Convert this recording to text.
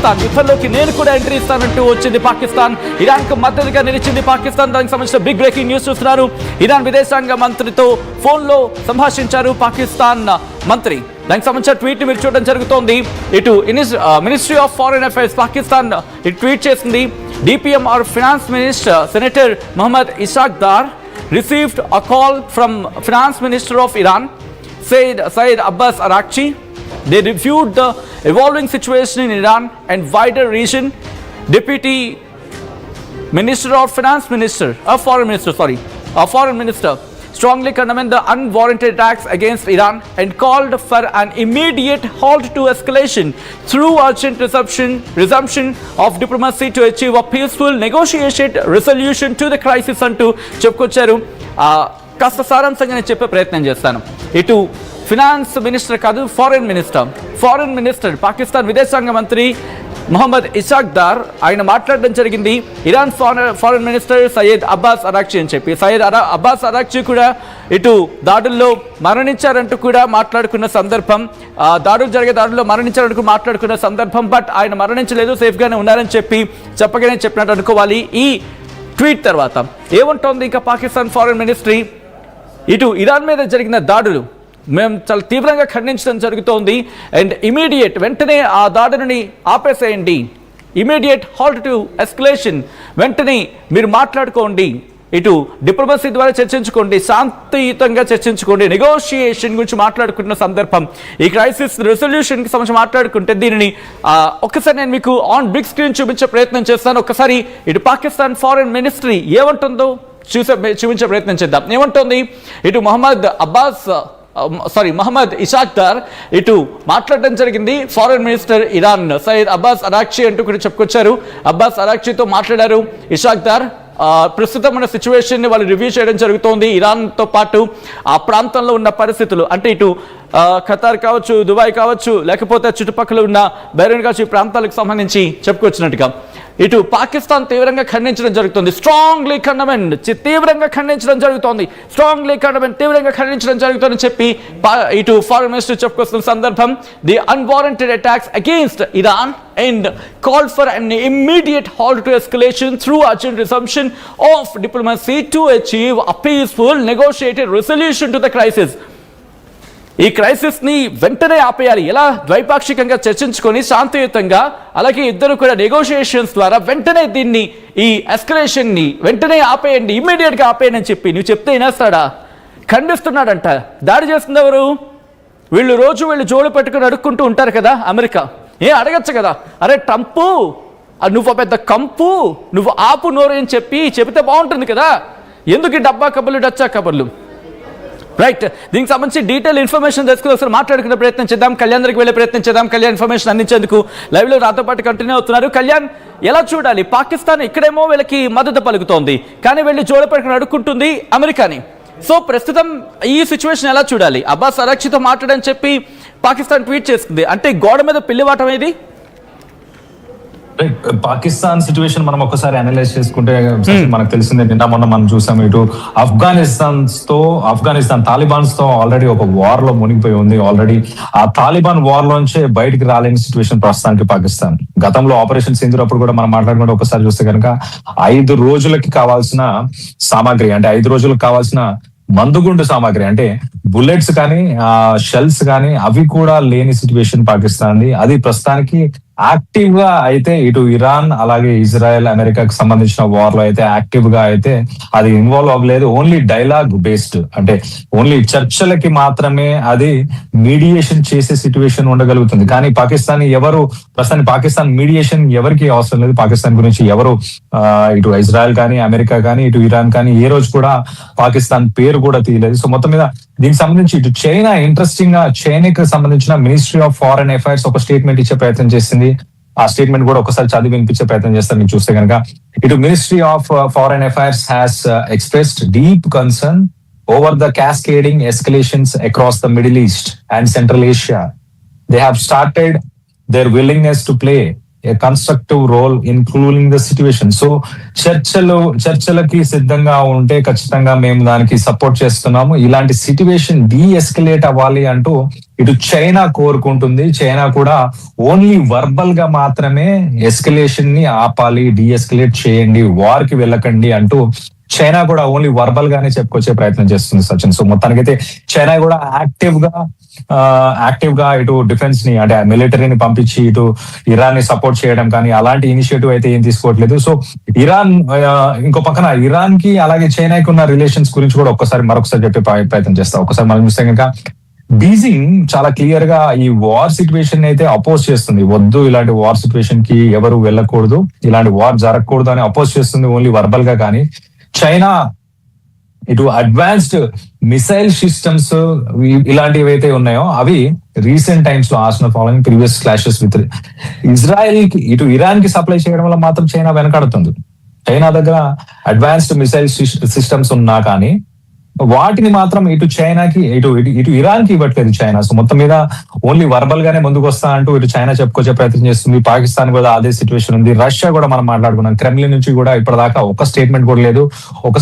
పాకిస్తాన్. యుద్ధంలోకి నేను కూడా ఎంట్రీ ఇస్తానంటూ వచ్చింది పాకిస్తాన్. ఇరాన్ కు మద్దతుగా నిలిచింది పాకిస్తాన్. దానికి సంబంధించిన బిగ్ బ్రేకింగ్ న్యూస్ చూస్తున్నారు. ఇరాన్ విదేశాంగ మంత్రితో ఫోన్లో సంభాషించారు పాకిస్తాన్ మంత్రి. దానికి సంబంధించిన ట్వీట్ మీరు చూడడం జరుగుతోంది. ఇటు ministry of foreign affairs Pakistan tweet చేసింది. DPM or Finance Minister Senator Mohammad Ishaq Dar received a call from Finance Minister of Iran Syed Abbas Araghchi. They reviewed the evolving situation in Iran and wider region. Deputy Minister or Finance Minister, Foreign Minister strongly condemned the unwarranted attacks against Iran and called for an immediate halt to escalation through urgent resumption of diplomacy to achieve a peaceful negotiated resolution to the crisis అంటూ చెప్పుకొచ్చారు. కాస్త సారాంశంగా నేను చెప్పే ప్రయత్నం చేస్తాను. ఇటు finance minister కాదు, foreign minister Pakistan విదేశాంగ మంత్రి మొహమ్మద్ ఇషాక్ దార్ ఆయన మాట్లాడడం జరిగింది. Iran foreign minister Seyed Abbas Araghchi అని చెప్పి అబ్బాస్ అరాక్చి కూడా ఇటు దాడుల్లో మరణించారంటూ కూడా మాట్లాడుకున్న సందర్భం, దాడుల్లో మరణించారంటూ మాట్లాడుకున్న సందర్భం. బట్ ఆయన మరణించలేదు, సేఫ్గానే ఉన్నారని చెప్పినట్టు అనుకోవాలి. ఈ ట్వీట్ తర్వాత ఏముంటోంది ఇంకా పాకిస్తాన్ ఫారెన్ మినిస్ట్రీ, ఇటు ఇరాన్ మీద జరిగిన దాడులు మేము చాలా తీవ్రంగా ఖండించడం జరుగుతోంది. అండ్ వెంటనే ఆ దాడులని ఆపేసేయండి, ఇమీడియట్ హాల్ట్ టు ఎస్కలేషన్, వెంటనే మీరు మాట్లాడుకోండి, ఇటు డిప్లొమసీ ద్వారా చర్చించుకోండి, శాంతియుతంగా చర్చించుకోండి, నెగోషియేషన్ గురించి మాట్లాడుకుంటున్న సందర్భం. ఈ క్రైసిస్ రెజల్యూషన్కి సంబంధించి మాట్లాడుకుంటే దీనిని ఒక్కసారి నేను మీకు ఆన్ బిగ్ స్క్రీన్ చూపించే ప్రయత్నం చేస్తాను. ఒక్కసారి ఇటు పాకిస్తాన్ ఫారెన్ మినిస్ట్రీ ఏమంటుందో చూపించే ప్రయత్నం చేద్దాం. ఏమంటుంది ఇటు మొహమ్మద్ ఇషాక్ దార్ ఇటు మాట్లాడడం జరిగింది. Foreign minister Iran Seyed Abbas Araghchi అంటూ కూడా చెప్పుకొచ్చారు. అబ్బాస్ అరాక్చితో మాట్లాడారు ఇషాక్ దార్. ప్రస్తుతం ఉన్న సిచ్యువేషన్ని వాళ్ళు రివ్యూ చేయడం జరుగుతోంది. ఇరాన్తో పాటు ఆ ప్రాంతంలో ఉన్న పరిస్థితులు అంటే ఇటు ఖతార్ కావచ్చు, దుబాయ్ కావచ్చు, లేకపోతే చుట్టుపక్కల ఉన్న బహ్రెయిన్ కావచ్చు, ఈ ప్రాంతాలకు సంబంధించి చెప్పుకొచ్చినట్టుగా ఇటు పాకిస్తాన్ తీవ్రంగా ఖండించడం జరుగుతుంది. తీవ్రంగా ఖండించడం జరుగుతుందని చెప్పి ఇటు ఫారెన్ మినిస్టర్ చెప్పుకొస్తున్న సందర్భం. The unwarranted attacks against Iran and called for an immediate halt to escalation through urgent resumption of diplomacy to achieve a peaceful negotiated resolution to the crisis. ఈ క్రైసిస్ ని వెంటనే ఆపేయాలి, ఎలా ద్వైపాక్షికంగా చర్చించుకొని శాంతియుతంగా, అలాగే ఇద్దరు కూడా నెగోషియేషన్స్ ద్వారా వెంటనే దీన్ని ఈ ఎస్కలేషన్ ని వెంటనే ఆపేయండి, ఇమ్మీడియట్ గా ఆపేయండి అని చెప్పి నువ్వు చెప్తే వినేస్తాడా? ఖండిస్తున్నాడంట. దాడి చేస్తుంది ఎవరు? వీళ్ళు జోడు పెట్టుకుని అడుక్కుంటూ ఉంటారు కదా అమెరికా. అడగచ్చు కదా, అరే ట్రంప్ నువ్వు పెద్ద కంపు, నువ్వు ఆపు నోరు అని చెబితే బాగుంటుంది కదా, ఎందుకు డబ్బా కబుర్లు డచ్చా కబుర్లు? రైట్, దీనికి సంబంధించి డీటెయిల్ ఇన్ఫర్మేషన్ తెలుసుకుని ఒకసారి మాట్లాడుకునే ప్రయత్నం చేద్దాం. కళ్యాణ్ దగ్గరికి వెళ్ళే ప్రయత్నం చేద్దాం. కళ్యాణ్ ఇన్ఫర్మేషన్ అందించేందుకు లైవ్ లో నాతో పాటు కంటిన్యూ అవుతున్నారు. కళ్యాణ్, ఎలా చూడాలి? పాకిస్తాన్ ఇక్కడేమో వీళ్ళకి మద్దతు పలుకుతోంది, కానీ వెళ్ళి జోడు పెట్టుకుని అడుక్కుంటుంది అమెరికాని. సో ప్రస్తుతం ఈ సిచ్యువేషన్ ఎలా చూడాలి? అబ్బాస్ అరాక్చితో మాట్లాడని చెప్పి పాకిస్తాన్ ట్వీట్ చేస్తుంది, అంటే గోడ మీద పిల్లివాటం ఏది? పాకిస్తాన్ సిచ్యువేషన్ మనం ఒకసారి అనలైజ్ చేసుకుంటే మనకు తెలిసిందే. నిన్న మొన్న మనం చూసాం, ఇటు ఆఫ్ఘనిస్తాన్ తాలిబాన్స్ తో ఆల్రెడీ ఒక వార్ లో మునిగిపోయి ఉంది. ఆల్రెడీ ఆ తాలిబాన్ వార్ లోంచే బయటికి రాలేని సిచ్యువేషన్ ప్రస్తుతానికి పాకిస్తాన్. గతంలో ఆపరేషన్ సింధూర్ అప్పుడు కూడా మనం మాట్లాడుకుంటే ఒకసారి చూస్తే కనుక 5 రోజులకి కావాల్సిన సామాగ్రి, అంటే 5 రోజులకు కావాల్సిన మందుగుండు సామాగ్రి, అంటే బుల్లెట్స్ కానీ షెల్స్ కానీ అవి కూడా లేని సిచ్యువేషన్ పాకిస్తాన్. అది ప్రస్తుతానికి యాక్టివ్ గా అయితే ఇటు ఇరాన్ అలాగే ఇజ్రాయెల్ అమెరికాకి సంబంధించిన వార్ లో అయితే యాక్టివ్ గా అయితే అది ఇన్వాల్వ్ అవ్వలేదు. ఓన్లీ డైలాగ్ బేస్డ్, అంటే ఓన్లీ చర్చలకి మాత్రమే అది మీడియేషన్ చేసే సిచ్యువేషన్ ఉండగలుగుతుంది. కానీ ప్రస్తుతానికి పాకిస్తాన్ మీడియేషన్ ఎవరికి అవసరం లేదు. పాకిస్తాన్ గురించి ఎవరు ఇటు ఇజ్రాయెల్ కానీ అమెరికా కానీ ఇటు ఇరాన్ కానీ ఏ రోజు కూడా పాకిస్తాన్ పేరు కూడా తీయలేదు. సో మొత్తం మీద దీనికి సంబంధించి ఇటు చైనా ఇంట్రెస్టింగ్ గా చైనాకి సంబంధించిన మినిస్ట్రీ ఆఫ్ ఫారెన్ అఫైర్స్ ఒక స్టేట్మెంట్ ఇచ్చే ప్రయత్నం చేసింది. ఆ స్టేట్మెంట్ కూడా ఒకసారి చదివి వినిపించే ప్రయత్నం చేస్తారు. మీకు చూస్తే కనుక ఇటు ministry of foreign affairs has expressed deep concern over the cascading escalations across the Middle East and Central Asia. They have started their willingness to play a constructive role in cooling the situation. So చర్చలకి సిద్ధంగా ఉంటే ఖచ్చితంగా మేము దానికి support చేస్తున్నాము. ఇలాంటి situation escalate అవ్వాలి అంటూ ఇటు చైనా కోరుకుంటుంది. చైనా కూడా ఓన్లీ వర్బల్ గా మాత్రమే ఎస్కలేషన్ ని ఆపాలి, ఎస్కలేట్ చేయండి, వార్ కి వెళ్ళకండి అంటూ చైనా కూడా ఓన్లీ వర్బల్ గానే చెప్పుకొచ్చే ప్రయత్నం చేస్తుంది సచిన్. సో మొత్తానికైతే చైనా కూడా యాక్టివ్ గా ఇటు డిఫెన్స్ ని అంటే మిలిటరీని పంపించి ఇటు ఇరాన్ ని సపోర్ట్ చేయడం కానీ అలాంటి ఇనిషియేటివ్ అయితే ఏం తీసుకోవట్లేదు. సో ఇరాన్ ఇంకో పక్కన ఇరాన్ కి అలాగే చైనాకి ఉన్న రిలేషన్స్ గురించి కూడా మరొకసారి చెప్పే ప్రయత్నం చేస్తా. ఒకసారి మనం చూస్తే కనుక బీజింగ్ చాలా క్లియర్ గా ఈ వార్ సిచ్యువేషన్ అయితే అపోజ్ చేస్తుంది. వద్దు, ఇలాంటి వార్ సిచ్యువేషన్ కి ఎవరు వెళ్ళకూడదు, ఇలాంటి వార్ జరగకూడదు అని అపోజ్ చేస్తుంది ఓన్లీ వర్బల్ గా. కానీ చైనా ఇటు అడ్వాన్స్డ్ మిసైల్ సిస్టమ్స్ ఇలాంటివి అయితే ఉన్నాయో అవి రీసెంట్ టైమ్స్ లో following previous clashes with Israel కి ఇటు ఇరాన్ కి సప్లై చేయడం వల్ల మాత్రం చైనా వెనకాడుతుంది. చైనా దగ్గర అడ్వాన్స్డ్ మిసైల్ సిస్టమ్స్ ఉన్నా కానీ వాటిని మాత్రం ఇటు చైనాకి ఇటు ఇరాన్ కి ఇవ్వట్లేదు చైనా. సో మొత్తం మీద ఓన్లీ వర్బల్ గానే ముందుకు వస్తా అంటూ ఇటు చైనా చెప్పుకొచ్చే ప్రయత్నం చేస్తుంది. పాకిస్తాన్ కూడా అదే సిచ్యువేషన్ ఉంది. రష్యా కూడా మనం మాట్లాడుకున్నాం, క్రెమ్లిన్ నుంచి కూడా ఇప్పటిదాకా ఒక స్టేట్మెంట్ కూడా లేదు. ఒక